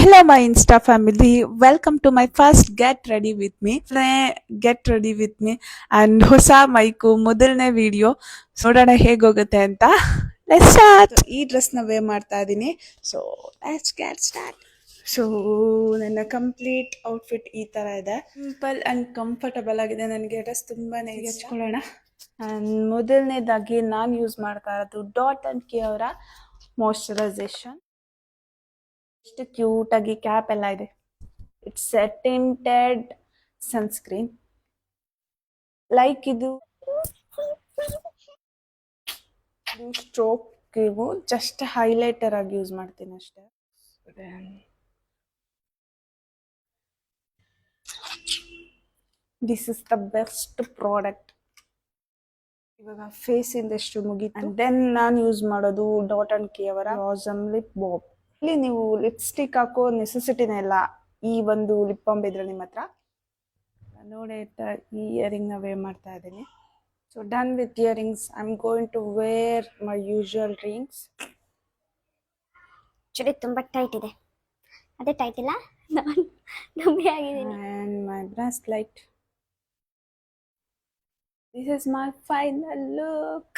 Hello, my Insta family. Welcome to my first Get Ready with Me. Get Ready with Me and ಹೊಸ mike ಮೊದಲನೇ video ನೋಡೋಣ ಹೇಗೋಗುತ್ತೆ ಅಂತ. Let's start. ಈ ಡ್ರೆಸ್ನ way ಮಾಡ್ತಾ ಇದ್ದೀನಿ. So let's get start. So ನನ್ನ complete outfit ಈ ಥರ ಇದೆ. ಸಿಂಪಲ್ ಆ್ಯಂಡ್ ಕಂಫರ್ಟಬಲ್ ಆಗಿದೆ. ನನಗೆ ಡ್ರೆಸ್ ತುಂಬಾ ಹಚ್ಕೊಳ್ಳೋಣ. ಆ್ಯಂಡ್ ಮೊದಲನೇದಾಗಿ ನಾನು ಯೂಸ್ ಮಾಡ್ತಾ ಇರೋದು ಡಾಟ್ ಆ್ಯಂಡ್ ಕಿ ಅವರ ಮಾಯಶ್ಚರೈಸೇಷನ್. ಎಷ್ಟು ಕ್ಯೂಟ್ ಆಗಿ ಕ್ಯಾಪ್ ಎಲ್ಲ ಇದೆ. It's tinted sunscreen. ಲೈಕ್ ಇದು ಸ್ಟ್ರೋಕ್ ಇವು ಜಸ್ಟ್ ಹೈಲೈಟರ್ ಆಗಿ ಯೂಸ್ ಮಾಡ್ತೀನಿ ಅಷ್ಟೇ. This is the best product. ಇವಾಗ ಫೇಸ್ ಇಂದಷ್ಟು ಮುಗೀತು. ಅಂಡ್ ದೆನ್ ನಾನು ಯೂಸ್ ಮಾಡೋದು ಡಾಟ್ ಅಂಡ್ ಕಿ ಅವರ ಆಸಮ್ ಲಿಪ್ ಬಾಮ್. ಇಲ್ಲಿ ನೀವು ಲಿಪ್ಸ್ಟಿಕ್ ಹಾಕೋ ನೆಸೆಸಿಟಿನೇ ಇಲ್ಲ. ಈ ಒಂದು ಲಿಪ್ ಬಾಮ್ ಇದ್ರೆ ನಿಮ್ಮ ಹತ್ರ ನೋಡಿ. ಈ ಇಯರಿಂಗ್ ನ ವೇ ಮಾಡ್ತಾ ಇದ್ದೀನಿ. So done with earrings. I am going to wear my usual rings. ಚುಡಿ ತುಂಬಾ ಟೈಟ್ ಇದೆ. ಅದೇ ಟೈಟ್ ಇಲ್ಲ, ನಾನು ಕಮ್ಮಿ ಆಗಿದ್ದೀನಿ. And my bracelet. This is my final look.